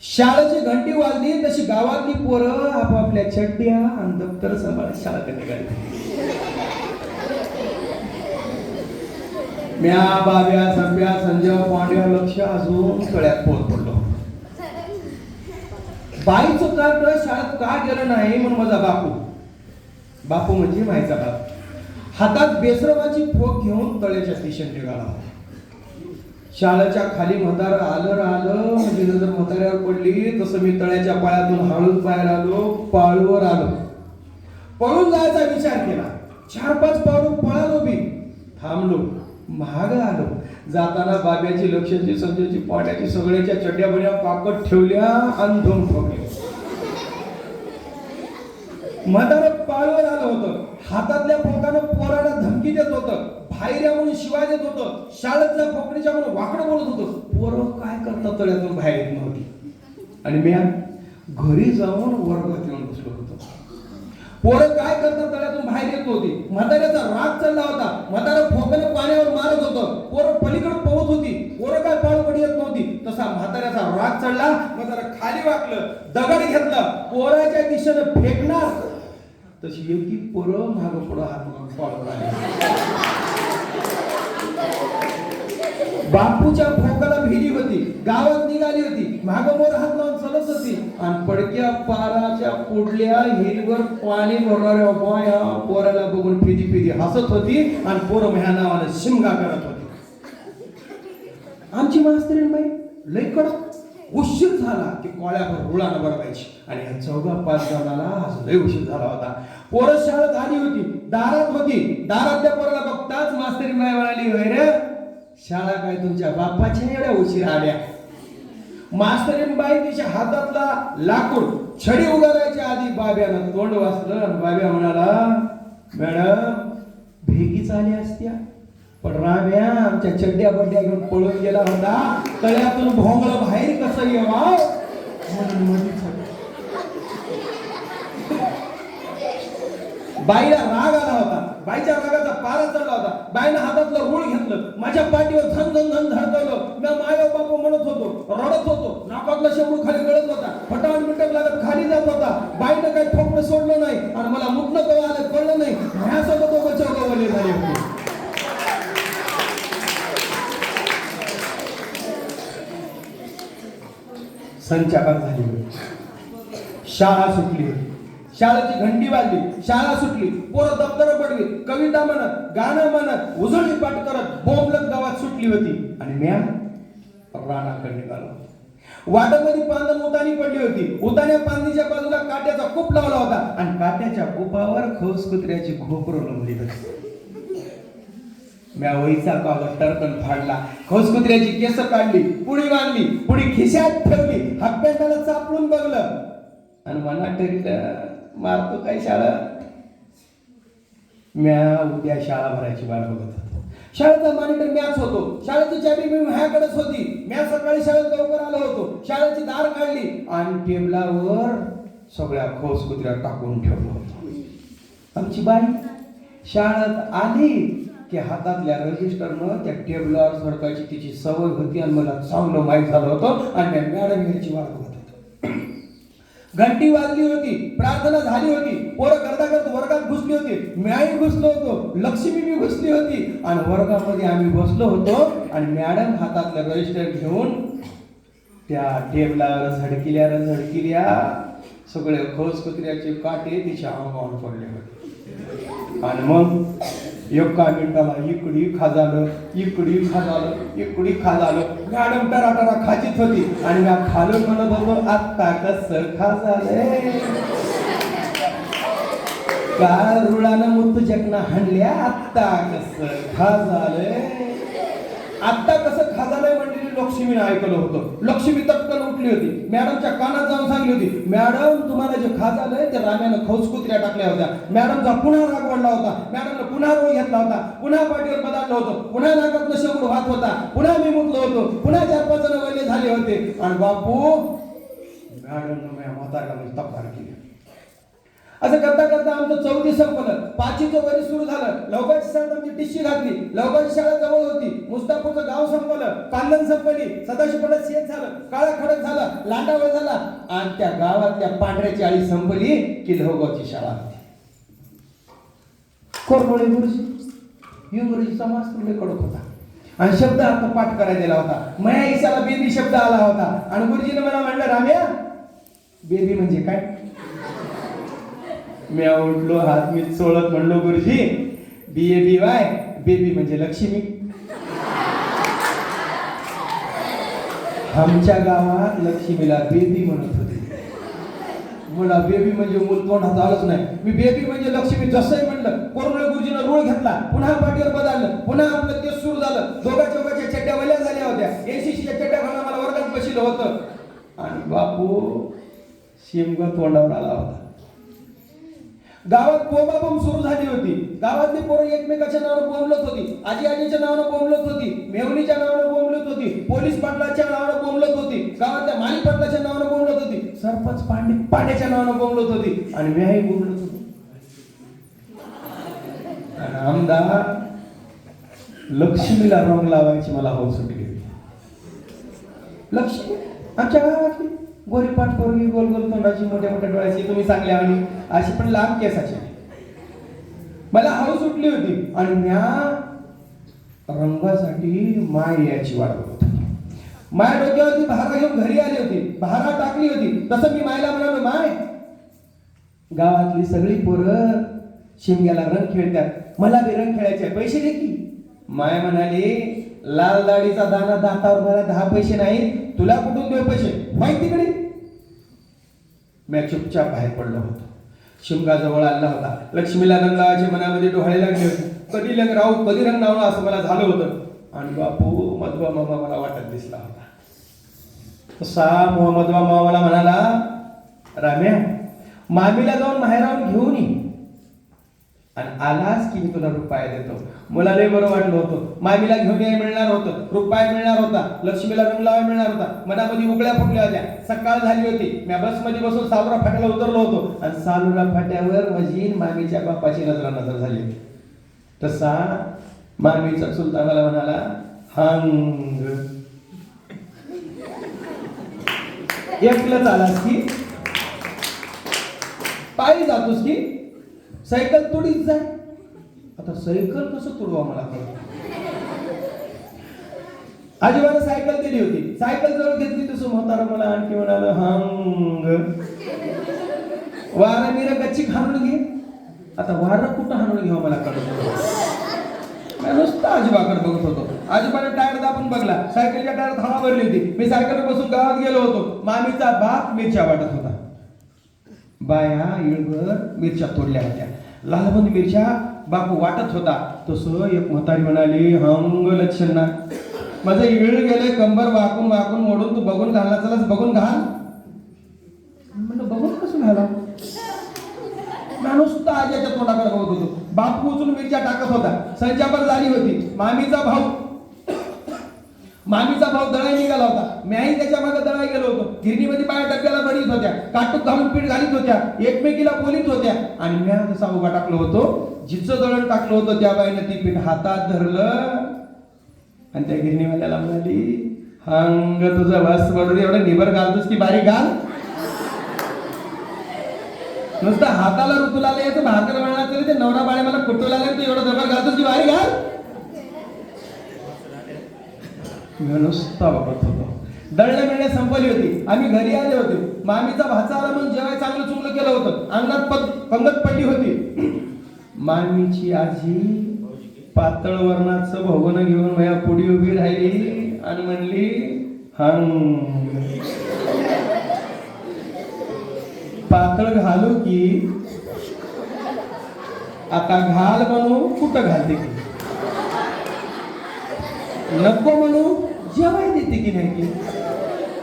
शाळेची घंटी वाजली तशी गावातली पोरं आपापल्या चड्ड्या आणि दप्तर सांभाळत शाळा निघाली. म्या बाब्या संप्या संजय पांड्या लक्ष अजून तळ्यात पोर पडलो. बाईचं कार्ड शाळेत का गेलं नाही म्हणून माझा बापू म्हणजे मायचा बाप हातात बेसरवाची फोक घेऊन तळ्याच्या दिशेने निघाला. शाळेच्या खाली म्हातारं आलं म्हणजे नजर म्हाताऱ्यावर पडली तसं मी तळ्याच्या पायातून हळूच बाहेर आलो. पाळूवर आलो. पळून जायचा विचार केला. 4-5 पावलं पळालो मी. थांबलो. महाग आलो. जाताना बाब्याची लक्षाची संजयची पाण्याची सगळ्याच्या चड्ड्या बड्या पाकट ठेवल्या आणि धुम ठोकल्या. म्हातारं पाळूवर आलं होतं. हातातल्या फोकानं पोराला धमकी देत होतं. बाहेर या म्हणून शिवाय देत होतं. शाळेतल्या फोकणीच्या म्हणून वाकडं बोलत होतं. पोरं काय करतात तळ्यातून बाहेर येत नव्हती. आणि मी घरी जाऊन वर्गात येऊन बसलो होतो. पोरं काय करतात तळ्यातून बाहेर येत नव्हती. म्हाताऱ्याचा राग चढला होता. म्हातारं फोकानं पाण्यावर मारत होतं. पोरं पलीकडे पवत होती. पोरं काय पाळूकडे येत नव्हती. तसा म्हाताऱ्याचा राग चढला. म्हातारं खाली वाकलं. दगड घेतलं. पोराच्या दिशेनं फेकणार तशी एकी पोरं मागं पुढं हात पाळून आली. बापूच्या फोकाला भिली होती. गावात निघाली होती. मागं मोर हात लावून चलत होती. आणि पडक्या पाराच्या पुढल्या हिरवर पाणी भरणाऱ्या बाया पोराला बघून फिदी हसत होती. आणि पोरं ह्या नावाने शिमगा करत होती. आमची मास्तरीण बाई लई कडक. उशीर झाला की कोळ्यावर रुळानं बरवायची. आणि ह्या 4-5 जणाला आज लई उशीर झाला होता. पोरं शाळेत आली होती. दारात होती. दारातल्या पोराला बघताच मास्तरीण बाई म्हणाली, होय रे शाळा काय तुमच्या बाप्पाच्या एवढ्या उशीर आल्या. मास्तरीण बाई तिच्या हातातला लाकूड छडी उगारायच्या आधी बाब्यानं तोंड वाचलं. आणि बाब्या म्हणाला, मॅडम भेगीच आल्या असत्या पण राम्या आमच्या चड्ड्या बड्ड्या घेऊन पळून गेला होता. तळ्यातून भोंगळ बाहेर कसं येवा म्हणून मधीच. बाईला राग आला होता. बाईच्या रागाचा पारा चढला होता. बाईनं हातातलं रूळ घेतलं. माझ्या पाठीवर झन धडकवलं. मी माय बापू म्हणत होतो. रडत होतो. नाकातलं शेवडू खाली गळत होता. फटावून मिटक लागत खाली जात होता. बाईनं काही ठोकणं सोडलं नाही. आणि मला मुठणं कवा आलं कळलं नाही. ह्यासोबत बचाव गवले झाले होते. संचार झाली होती. शाळा सुटली होती. शाळेची घंटी वाजली. शाळा सुटली. पोरं दप्तर पडली. कविता म्हणत, गाणं म्हणत, उजळणी पाठ करत बोंबलत गावात सुटली होती. आणि म्या रानाकडे निघालो. वाटामध्ये पांदन उतानी पडली होती. उतान्या पांदीच्या बाजूला काट्याचा कूप लावला होता. आणि काट्याच्या कुपावर खौस कुत्र्याची खोपरं लावली होती. म्या वहीचा कागद टरकन फाडला. खौस कुत्र्याची केस काढली. पुडी बांधली. पुडी खिशात ठेवली. हातपॅन्टाला चापलून बघलं. आणि मनात ठरलं मारतो काय शाळा. म्या उद्या शाळा भरायची वाट बघत होतो. शाळेचा मॉनिटर म्याच होतो. शाळेची चाबी मी माझ्याकडेच होती. म्या सकाळी शाळेत लवकर आलो होतो. शाळेची दार काढली आणि टेबलावर सगळ्या खौस कुत्र्या टाकून ठेवलं होतं. आमची बाई शाळेत आली की हातातल्या रजिस्टरनं त्या टेबलावर सरकायची तिची सवय होती. आणि मला चांगलं माहीत झालं होतं. आणि मॅडम याची वाट बघत होतो. घंटी वाजली होती. प्रार्थना झाली होती. पोरं करता वर्गात घुसली होती. मीही घुसलो होतो. लक्ष्मी मी घुसली होती. आणि वर्गामध्ये आम्ही बसलो होतो. आणि मॅडम हातातलं रजिस्टर घेऊन त्या टेबलावर झडकिल्या सगळे खौस कुत्र्याचे काटे तिच्या अंगावर पडले होते. आणि मग एका मिनिटाला इकडी खाजालं. मॅडम टराटरा खाजीत होती. आणि मी खालून म्हणत होतो, आत्ता कसं खाजालंय. काल रुळानं मुत्तू जगना हाणल्या. आत्ता कसं खाजालंय. आत्ता कसं खाजालंय म्हणलेली लक्ष्मीने ऐकलं होतं. लक्ष्मी तटकन उठली होती. मॅडमच्या कानात जाऊन सांगली होती, मॅडम तुम्हाला जे खाजालंय ते राम्यानं खौस कुत्र्या टाकल्या होत्या. मॅडमचा पुन्हा राग वाढला होता. मॅडमनं पुन्हा रोळ घेतला होता. पुन्हा पाठीवर बदललं होतं. पुन्हा नाकातनं शेवड वाहत होता. पुन्हा मी मुकलो होतो. पुन्हा 4-5 जण वल्ले झाले होते. आणि बापू मॅडमनं म्हातारला तक्रार केली. असं करता करता आमचं 4थी संपलं, 5वीचं वरी सुरू झालं. लवकाची शाळेत आमची टिशी घातली. लवकाची शाळा जवळ होती. मुस्तापूरचं गाव संपलं, पांदन संपली, सदाशिवपणात शेत झालं, काळा खडक झाला, लांडावळ झाला आणि त्या गावातल्या पांढऱ्याची आळी संपली की लवगावची शाळा होती. कोरमळे गुरुजी इंग्रजीचा मास्तर लय कडक होता आणि शब्द आता पाठ करायला दिला होता. मया ईशाला बेबी शब्द आला होता आणि गुरुजीने मला म्हणलं, राम्या बेबी म्हणजे काय? मी उठलो, हात मी चोळत म्हणलो, गुरुजी BABY बेबी म्हणजे लक्ष्मी. आमच्या गावात लक्ष्मीला बेबी म्हणत होते. मला बेबी म्हणजे मूल तोंडात आलंच नाही. मी बेबी म्हणजे लक्ष्मी जसंही म्हणलं, कोरमळे गुरुजीनं रूळ घेतला, पुन्हा पाठीवर बदललं, पुन्हा आपलं तेच सुरू झालं. दोघा चौघाच्या चड्ड्या वल्या झाल्या होत्या. 80च्या चड्ड्या घालून मला वर्गात बसलं होतं आणि बापू शिमग तोंडावर आला होता. गावात बोंबाबोंब सुरू झाली होती. गावातली पोरं एकमेकाच्या नावानं बोंबलत होती, आजीच्या नावानं बोंबलत होती, मेवणीच्या नावानं बोंबलत होती, पोलीस पाटलाच्या नावानं बोंबलत होती, गावातल्या माली पाटलाच्या नावानं बोंबलत होती, सरपंच पांड्याच्या नावानं बोंबलत होती आणि मीही बोंबलत होती. आणि आमदार लक्ष्मीला रंग लावायची मला हौस सुटली होती. लक्ष्मी आमच्या गावातली गोरी पाठ पोरगी, गोल गोल तोंडाची, मोठ्या मोठ्या डोळ्याची, तुम्ही चांगल्या आणि अशी पण लांब केसाची. मला हौस सुटली होती आणि म्या रंगासाठी माय याची वाट बघत होती. माय डोक्यावरती भारा घेऊन घरी आली होती, भारा टाकली होती. तसं मी मायला म्हणालो, माय गावातली सगळी पोरं शिमग्याला रंग खेळतात, मला बी रंग खेळायचे, पैसे दे की. माय म्हणाली, लाल दाढीचा दाना दातावर मला 10 पैसे नाही, तुला कुठून देऊ पैसे, माहित तिकडे. मी चुपचाप बाहेर पडलो होतो. शिमगा जवळ आला होता. लक्ष्मीला रंग लावायचे मनामध्ये डोहाळे लागले होते. कधी रंग राहू, कधी रंग लावणं असं मला झालं होतं. आणि बापू मधवा मामा मला वाटत दिसला होता. तसा मधवा मामा मला म्हणाला, राम्या मामीला जाऊन माहेरावून घेऊन ये आणि आलास की मी तुला रुपये देतो. मला लय बरं वाटलं होतं. मामीला घेऊन यायला मिळणार होतं, रुपये मिळणार होता, लक्ष्मीला रंग लावायला मिळणार होता. मनामध्ये उकळ्या फुटल्या होत्या. सकाळ झाली होती. मी बसमध्ये बसून सालुरा फाट्याला उतरलो होतो आणि सालुरा फाट्यावर माझी मामीच्या बापाची नजर झाली. तसा मामीचा चुलता मला म्हणाला, हंग एकलंच आलास की, पायी जातोस की, सायकल तोडीच जाय. आता सायकल कसं तोडवा मला कळत. आजीबाने सायकल दिली होती. सायकल जवळ घेतली तसं म्हातारा मला आणखी म्हणाल, हंग वारा मिरा गच्ची हाणून घे. आता वारा कुठं हाणून घ्यावं मला कळत. नुसतं आजोबाकडे बघत होतो. आजोबाने टायर दाबून बघला. सायकलच्या टायरात हवा भरली होती. मी सायकलवर बसून गावात गेलो होतो. मामीचा बाप मिरच्या वाटत होता. बाया इळभर मिरच्या तोडल्या होत्या. लालबंद मिरच्या बापू वाटत होता. तसं एक म्हातारी म्हणाली, हंग लक्षणा माझं इळ गेलंय, कंबर वाकून वाकून मोडून, तू बघून घालला चलास, बघून घाल. म्हणलं बघून कसं घाला. नुसतं आज्याच्या तोंडाकडे बघत होतो. बापू उचलून मिरच्या टाकत होता. संचापर झाली होती. मामीचा भाऊ दळाई निघाला होता. मीही त्याच्या मागे दळाई गेलो होतो. गिरणीमध्ये बाया डब्याला बडीत होत्या, काटूक घालून पीठ घालीत होत्या, एकमेकीला बोलीत होत्या आणि मी तसा उभा टाकलो होतो. जिचं दळण टाकलं होतं त्या बाईनं ती पीठ हातात धरलं आणि त्या गिरणीवाल्याला म्हणाली, हंग तुझं वास पडू दे, एवढं निबर घालतोस की बारीक घाल. नुसतं हाताला ऋतूला यायचं, भाकर वळणार तरी ते नवरा बाळे मला कुटू लागले, तू एवढं जबर घालतोस की बारीक घाल. मी नुसता बघत होतो. दळणं मिळणे संपली होती. आम्ही घरी आले होते. मामीचा भाचा आला म्हणून जेवाय चांगलं चुंगलं केलं होतं. अंगात पंगत पडली होती. मामीची आजी पातळ वर्णाचं भोगणं घेऊन माझ्या पुढी उभी राहिली आणि म्हणली, हंग पातळ घालू की, आता घाल म्हणू कुठं घालते की, नको म्हणू जेवाय देते की नाही की.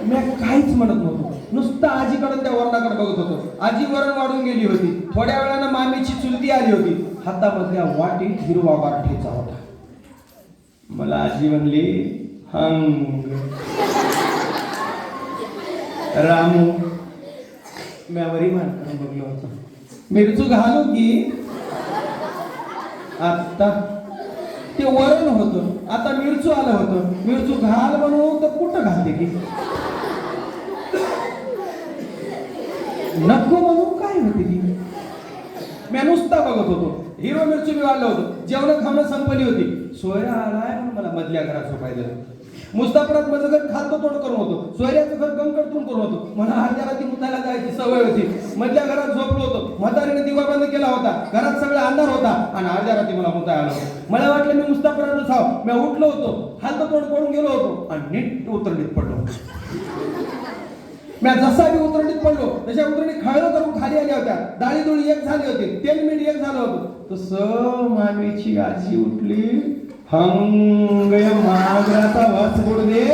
मी काहीच म्हणत नव्हतो. नुसतं आजीकडे त्या वरणाकडे बघत होतो. आजी वरण वाढून गेली होती. थोड्या वेळानं मामीची चुलती आली होती. हातामधल्या वाटीत हिरवा गारठीचा होता. मला आजी म्हणली, हंग रामू. मी वरी मान करून बघलो होतो. मिरचू घालू की आता ते वरण होतं, आता मिरचू आलं होतं. मिरचू घाल म्हणून तर कुठं घालते की नको म्हणून काय होते की मी नुसता बघत होतो. हिरो मिरची मी वाढलं होतं. जेवण खाणं संपली होती. सोयरा आलाय म्हणून मला मधल्या घरात झोपायला दिलं. मुस्तापुरात माझं घर खातो तोड करून होतो. सोयऱ्याचं घर गंकडतून करून होतो. मला अर्ध्या रात्री मुतायला जायची सवय होती. मधल्या घरात झोपलो होतो. म्हातारीने दिवा बंद केला होता. घरात सगळा अंधार होता आणि अर्ध्या रात्री मला मुताय आला होता. मला वाटलं मी मुस्तापुरातच आहो. मी उठलो होतो, हात तोड करून गेलो होतो आणि नीट उतरडीत पडलो. मी जसा मी उतरडीत पडलो तशा उतरडी खळं करून खाली आल्या होत्या. डाळी डोळी एक झाली होती, तेल मीठ एक झालं होतं. तसं मामीची आजी उठली, हंग मागराचा वास फोड दे,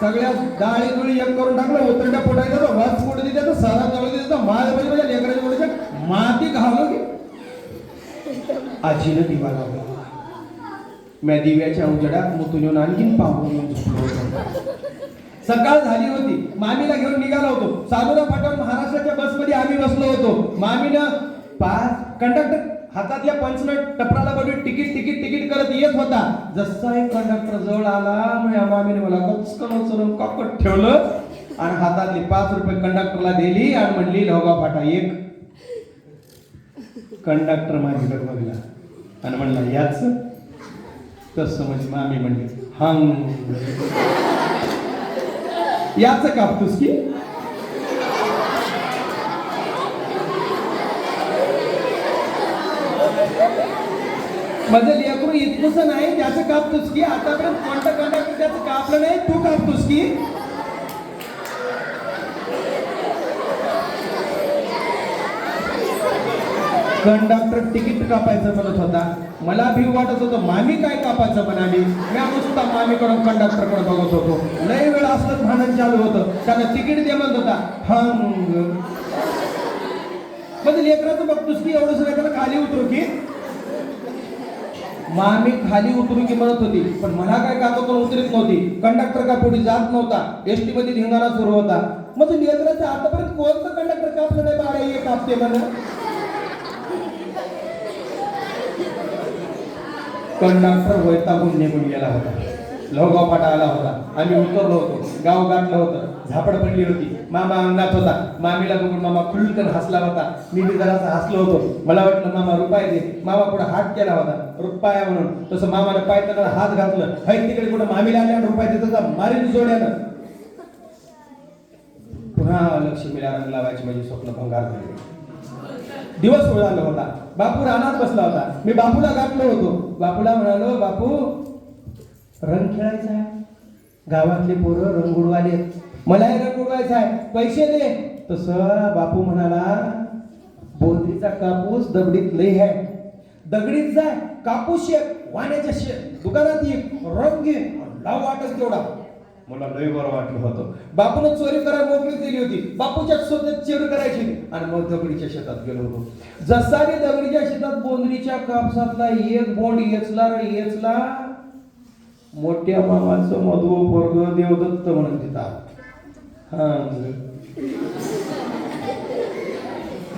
सगळ्या डाळी डोळी एक करून टाकलं. उतरड्या फोडायचा तो वास फोड दे, त्याचा सारा जवळ दे, त्याचा माळ पाहिजे माझ्या लेकराच्या वडीच्या माती घालू की आजीनं दिवा लावला. मी दिव्याच्या उजेडात मुतून येऊन आणखीन पाहून येऊन झोपलो होतो. सकाळ झाली होती. मामीला घेऊन निघालो होतो. सानुरा फाट्यावर महाराष्ट्राच्या बसमध्ये आम्ही बसलो होतो. मामीनं कंडक्टर हातातल्या पंचनं टपराला बघून तिकीट तिकीट तिकीट करत येत होता. जसा एक कंडक्टर जवळ आला, मामीने मला कचकन कापट ठेवलं आणि हातातली 5 रुपये कंडक्टरला दिली आणि म्हणली लोगाव फाटा एक. कंडक्टर माझ्याकडे बघला आणि म्हणला याच. तसं म्हणजे मामी म्हणली हंग याच कापतोस की. माझं लेकरू इतकंच नाही त्याचं कापतोस की. आतापर्यंत कोणता कंडक्टर त्याचं कापलं नाही, तू कापतोस की. कंडक्टर तिकीट कापायचं म्हणत होता. मला भीव वाटत होतं मामी काय कापायचं म्हणाली. मी नुसता मामीकडून कंडक्टरकडे बघत होतो. लय वेळ असलंच भांडण चालू होतं. त्याला तिकीट दे म्हणत होता. हंग म्हणजे लेकराचं बघतोस की एवढं सगळं खाली उतरू की. मामी खाली उतरू की म्हणत होती, पण मला काय कागदपत्र उतरत नव्हती. कंडक्टर का पुढे जात नव्हता. एसटी मध्ये धिंगाणा सुरू होता. मग लेकराचं आतापर्यंत कोणतं कंडक्टर कापलं नाही बाळा हे कापते म्हणून. कंडक्टर वैतागून निघून गेला होता. लोहगाव फाटा आला होता. आम्ही उतरलो होतो. गाव गाठलं होतं. झापड पडली होती. मामा अंगणात होता. मामीला बघून मामा खुलकर हसला होता. मी जरासा हसलो होतो. मला वाटलं मामा रुपये दे. मामा पुढे हात केला होता रुपया म्हणून. तसं मामाने पायताना हात घातलं. हाय तिकडे कुठं मामीला आल्या रुपये देतो मारीन जोड्यानं. पुन्हा लक्ष्मीला रंग लावायची माझी स्वप्न भंगार झाली. दिवस उजाडला होता. बापू रानात बसला होता. मी बापूला गाठलो होतो. बापूला म्हणालो बापू रंग खेळायचा आहे. गावातले पोरं रंग उडवाले, मलाही रंग उडवायचा आहे, पैसे दे. तसं बापू म्हणाला बोलतीचा कापूस दगडीत लय आहे. दगडीत जाय कापूस शेक वाण्याच्या दुकानात ये रंग घे लाव वाटच तेवढा. मला लय बरं वाटलं होतं. बापूनं चोरी करायला मोकळी दिली होती. बापूच्या स्वतः चोरी करायची आणि मग दगडीच्या शेतात गेलो होतो. जसा मी दगडीच्या शेतात बोंदरीच्या कापसातला एक बोंड येचला मोठ्या मामाचं मधु पोरग देवदत्त म्हणून तिथं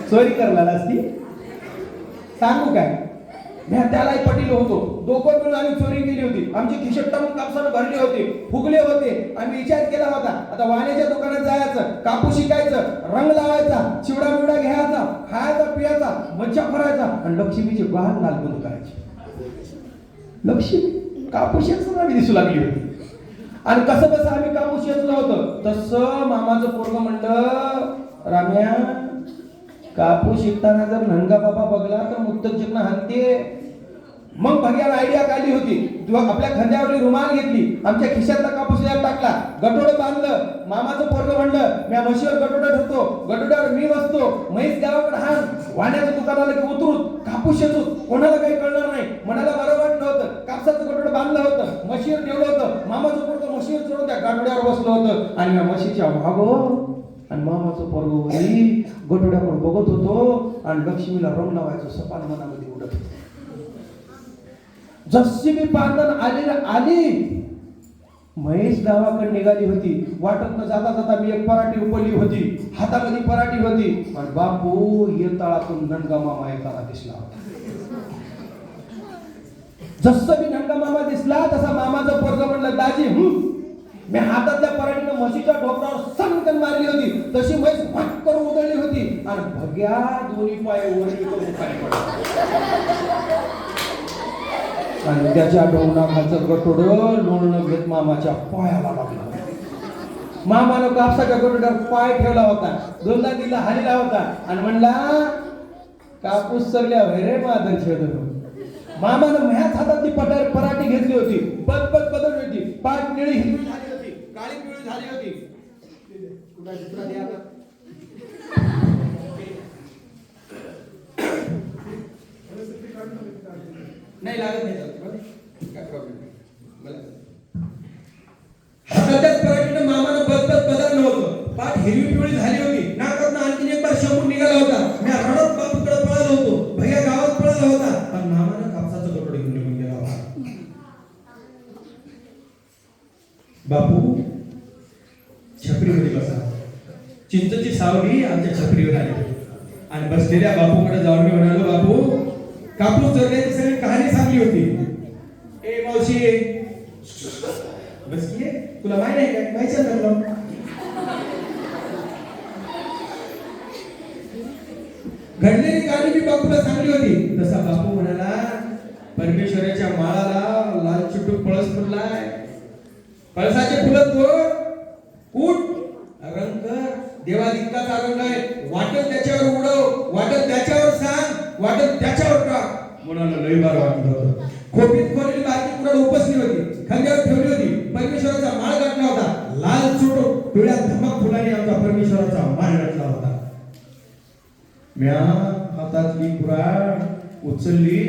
चोरी करायला असती. सांगू काय मी त्यालाही पटील होतो. दोघं मिळून आम्ही चोरी केली होती. आमची खिशट टाकून कापसानं भरले होते, फुगले होते. आम्ही विचार केला होता आता वाण्याच्या दुकानात जायचं, कापूस शिकायचं, रंग लावायचा, चिवडा मिवडा घ्यायचा, खायचा पियाचा, मच्छा करायचा आणि लक्ष्मीची वाहन लाल बंद करायची. लक्ष्मी कापूस आम्ही दिसू लागली होती. आणि कसं कसं आम्ही कापूस येतलं होतं तसं मामाचं पोरग म्हणलं राम्या कापूस शिकताना जर नंगा बाबा बघला तर मुक्तक जिंकणं हानते. मग भग्याला आयडिया काढली होती. आपल्या खांद्यावरली रुमाल घेतली, आमच्या खिशातला कापूस यात टाकला, गटोडं बांधलं. मामाचं पोरग म्हणलं मी म्हशीवर गटोडा ठेवतो, गटोड्यावर मी बसतो, म्हैस गावाकडे हाण, वाण्याचं दुकानाला की उतरून कापूस येतो, कोणाला काही कळणार नाही. मनाला बरं वाटलं होतं. कापसाचं गटोडं बांधलं होतं, म्हशीवर ठेवलं होतं. मामाचं पोरग म्हशीवर चढून त्या गाठोड्यावर बसलं होतं आणि म्हशीच्या भागो आणि मामाचं पोरग वरी गटोड्याकडे बघत होतो आणि लक्ष्मीला रंग लावायचं सपान मनामध्ये उडत. जशी मी पांढर आली म्हैस गावाकडे निघाली होती. वाटत जाता जाता मी एक पराठी उपली होती, हातामध्ये पराठी होती आणि बापू येताळातून नंदगा मामा येताना दिसला होता. जसं मी नंदगा मामा दिसला तसा मामाचं पोरगं म्हणलं, दाजी मी हातातल्या पराठीनं म्हशीच्या डोक्यावर सणकन मारली होती. तशी म्हैस फट करून उधळली होती आणि भग्या दोन्ही पाय वर करून खाली पडला आणि त्याच्या डोंगराखालचं गटोडं लोळणं घेत मामाच्या पायाला लागलं. मामानं कापसाच्या गटोड्यावर पाय ठेवला होता, दोनदा तिला हालिला होता आणि म्हणला, कापूस सरल्या रे मादर छेदन. मामानं ह्याच हातातली पराठी घेतली होती, बदबद बदलली होती, पाठ निळी हिरवी झाली होती, काळी पिवळी झाली होती. नाही लागत नाही, काय प्रॉब्लेम नाही. हाताच्याच पराठीनं मामानं बदबद बदललं होतं, पाठ हिरवी पिवळी झाली होती, नाकातनं आणखीन एक बार शंभर निघाला होता. मी रडत बापूकडे पळालो होतो, भैया गावात पळाला होता, पण मामानं कापसाचं कपडे घेऊन निघून गेला होता. बापू छपरीमध्ये बसा. चिंचची सावली आमच्या छपरीवर आली आणि बसलेल्या बापूकडे जाऊन मी म्हणालो, बापू कापूस चोरण्याची सगळी कहाणी सांगली होती. ए मावशी बस की, तुला माहिती आहे का? माहिती आहे घडलेली कहाणी मी बापूला सांगली होती. तसा बापू म्हणाला, परमेश्वराच्या माळाला लाल चुटूक पळस फुललाय, पळसाचे फुलं तोड, उठ, रंग कर, देवादिक्काचा रंग आहे, वाटत त्याच्यावर उडव, वाटत त्याच्यावर सांग, वाटत त्याच्यावर टाक. मुलाला लई बार वाटत होतं. खोपीत खोलेली बारकी कुराड उपसली होती, खांद्यावर ठेवली होती, परमेश्वराचा माळ घातला होता, लाल चुटूक पिवळ्या धमक फुलाने आमचा परमेश्वराचा माळ घातला होता. म्या हातातली कुराड उचलली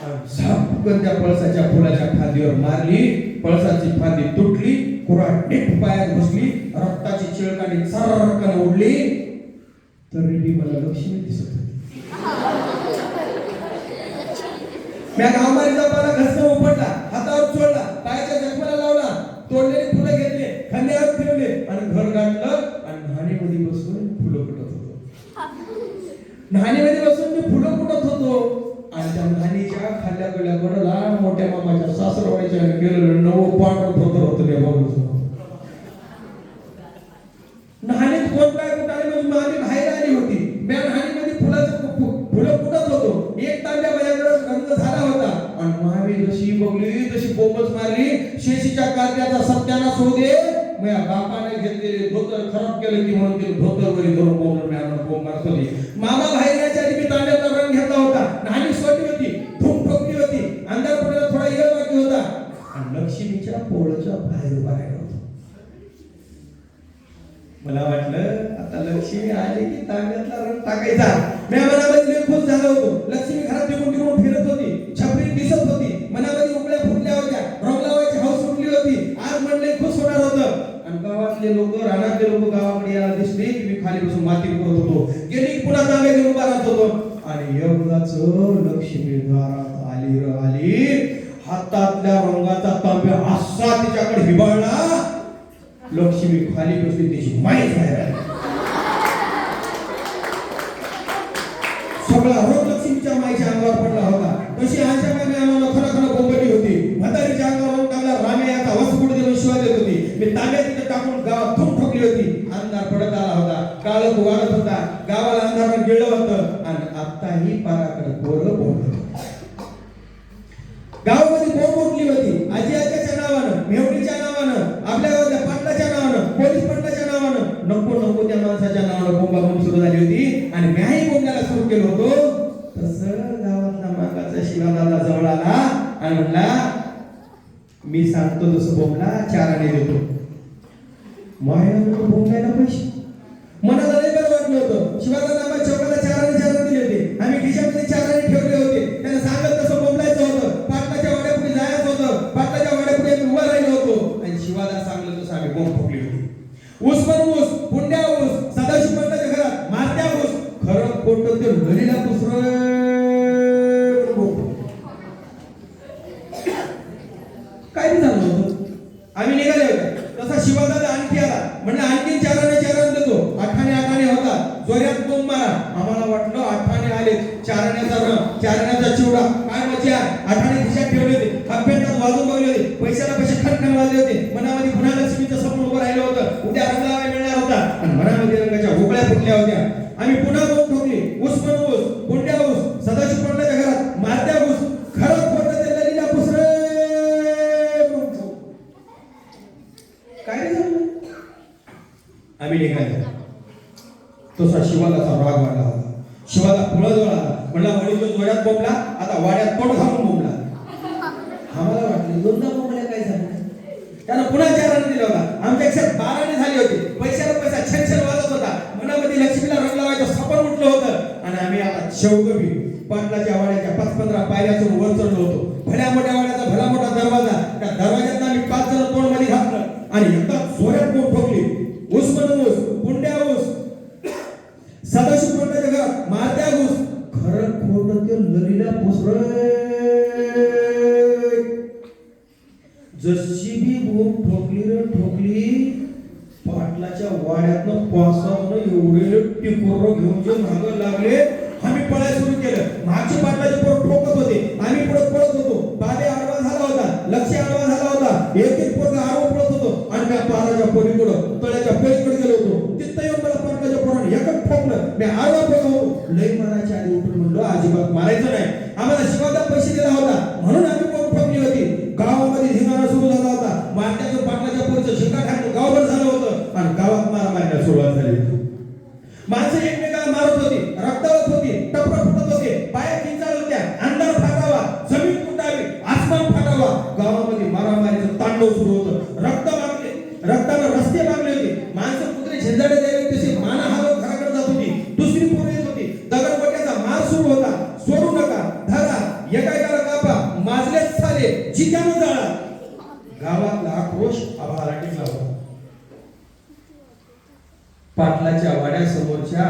आणि झापकन त्या पळसाच्या फुलाच्या फांदीवर मारली. पळसाची फांदी तुटली, कुराड नीट पायात बसली, रक्ताची चिळकाणी सरकन उडली. तरी मला लक्ष्मी दिसत होती. म्या गावमारीचा पाला घसरून उपटला, हातावर चोळला, पायाच्या जखमाला लावला, तोडलेली फुलं घेतले, खांद्यावर ठेवले आणि घर गाठलं आणि न्हाणीमध्ये बसून फुलं कुटत होतो. न्हाणीमध्ये बसून मी फुलं कुटत होतो आणि त्या न्हाणीच्या खाल्ल्या गेल्या गडला मोठ्या मामाच्या सासरवाडीच्या गेलेलं नवं पांढरं धोतर होतं. मी बघलो न्हाणीत कोण काय कुठाने म्हणजे माझी बाहेर आली होती. मी न्हाणीमध्ये फुलं कुटत होतो. एक तांब्या माझ्याकडे गंध झाला होता आणि मामी जशी बघली तशी बोंबच मारली. शेशीच्या कार्याचा सत्यानाश होऊ दे, माझ्या बापाने घेतलेले धोतर खराब केलं की म्हणून ते धोतर वरी धरून बोंब मारत होती. मामा बाहेर यायच्या आधी मी तांब्याचा रंग घेतला होता. न्हाणी सोडली होती, धूम ठोकली होती, अंधार पडायला थोडा येळ बाकी होता आणि लक्ष्मीच्या पोळच्या बाहेर उभा राहिला होता. मला वाटलं आता लक्ष्मी आली की तांब्यातला रंग टाकायचा. मी मनामध्ये खुश झालो होतो. लक्ष्मी घरात निघून फिरत होती, छपरी दिसत होती, मनामध्ये उकळ्या फुटल्या होत्या, रंग लावायची हौस उठली होती. आज म्हणले खुश होणार होतं आणि गावातले लोक, रानातले लोक गावाकडे यायला दिसले की मी खाली बसून माती करत होतो. गेली पुन्हा तांबे घेऊन उभा राहत होतो आणि एवढाच लक्ष्मी दारात आली. हातातल्या रंगाचा तांब्या असा तिच्याकडे हिबाळला. लक्ष्मी खाली बसली, तिची माहीत बाहेर सगळा रोग लक्ष्मीच्या माईच्या अंगावर पडला होता. तशी आशा मामी आम्हाला खरं बोंबली होती. म्हातारीच्या अंगावर टाकला रामेयाचा वसपुट देऊन शिवा देत होती. मी तांब्या तिथे टाकून गावात धूम ठोकली होती. अंधार पडत आला होता, काळोख वाढत होता, गावाला अंधारात गेलं होतं आणि आत्ताही पाराकडे पोरं बोलत. गावामध्ये बोंब उठली होती. आजी आज्याच्या नावानं, मेवणीच्या नावानं, आपल्या गावातल्या पाटलाच्या नावानं, पोलीस पाटलाच्या नावानं, नको त्या माणसाच्या नावानं बोंबाबोंब सुरू झाली होती आणि म्याही बोंबल्याला सुरू केलं होतो. तसं गावातला मागाचा शिवादादा जवळ आला आणि म्हणला, मी सांगतो तसं बोंबला 4 आणे देतो. मायाला बोंबलायला पैसे मनाला लय बरं वाटलं होतं. शिवादादा आम्हाला चौकाला 4 आणे दिले होते. आम्ही खिशामध्ये 4 आणे ठेवले होते. त्यांना सांगत तसं बोंबलायचं होतं. पाटलाच्या वाड्यापुढे जायचं होतं. पाटलाच्या वाड्यापुढे आम्ही उभा राहिलो होतो आणि शिवादा सांगलं तसं आम्ही बोंब ठोकली होती. ऊस पण ऊस, पुंड्या ऊस, सदाशिव पंताच्या घरात मारत्या ऊस, खरं खोटं ते लढीला दुसरं. काय झालं होतं? आम्ही फुटल्या होत्या. आम्ही पुन्हा बोंब ठोकली. ऊस पण ऊस, पुंड्या ऊस, सदाशिव पाटलाच्या घरात मारत्या ऊस, खरं खोटं ते ललीला पुसरे. काय रे झालं? आम्ही निघालो. तसा शिवालाचा राग वाढला होता. शिवाला फुलं जोडला. म्हणला वडील तो जोड्यात बोंबला, आता वाड्यात तोंड घालून बोंबला. आम्हाला वाटलं दोनदा बोंबल्या काय झालं. त्यानं पुन्हा 4 आणे दिला होता. आमच्या एकशे 12 आणे झाली होती. पैशाला पैसा छन वाजत होता. मनामध्ये लक्ष्मीला रंग लावायचं सपन उठलं होतं. आणि आम्ही आता शेवगवी पाटलाच्या वाड्याच्या 5-15 पायऱ्यातून वर चढलो होतो. भल्या मोठ्या वाड्याचा भला मोठा दरवाजा. त्या दरवाज्यात आम्ही 5 जण तोंड मध्ये घातलं आणि एकदा जोरात बोंब ठोकली. ऊस म्हणून ऊस, पुंड्या ऊस, सदाशिव पाटलाच्या घरात मारत्या ऊस, खरं खोटं ते ललीला पुसरे. जशी बी बोंब ठोकली रे ठोकली, पाटलाच्या वाड्यातनं पावसानं एवढे टिकोर घेऊन जे मागं लागले. आम्ही पळायला सुरू केलं. मागचे पाटलाचे पोरं ठोकत होते, आम्ही पुढे पळत होतो. बाबे आडवा झाला होता, लक्ष आडवा झाला होता. एक पोरगा आडवा पळत होतो आणि मी पाराच्या पलीकडं तळ्याच्या पलीकडे गेलो होतो. तिथं येऊन मला पाटलाच्या पोराने एकच ठोकलं. मी आडवा पळत होतो. लई मारायच्या आधी उठून म्हणलो अजिबात मारायचं नाही. आम्हाला शिवादा पैसे दिला होता म्हणून आम्ही बोंब ठोकली होती. गावामध्ये धिंगाणा सुरू झाला होता. मारत्याचं पाटलाच्या पोरीचं शिंगा खाणं गावभर झालं होतं आणि गावात मारामारीला सुरुवात झाली होती. माणसं एकमेकाला मारत होती, रक्तावत होती, टपरा फुटत होते, पाया किंचाळ होत्या, अंधार फाटावा, जमीन तुटावी, आसमान फाटावा. गावामध्ये मारामारीचं तांडव सुरू होतं. रक्तानं रस्ते मागले होते. माणसं कुत्रे झेंजाडे द्यावे तशी माना हालत घराकडे जात होती. दुसरी पोरं येत होती. दगडगोट्याचा मार सुरू होता. सोडू नका, धरा, एकाएकाला कापा, माजलेच साले, जित्यानं जाळा. गावातला आक्रोश आभाळाला टिकला होता. पाटलाच्या वाड्यासमोरच्या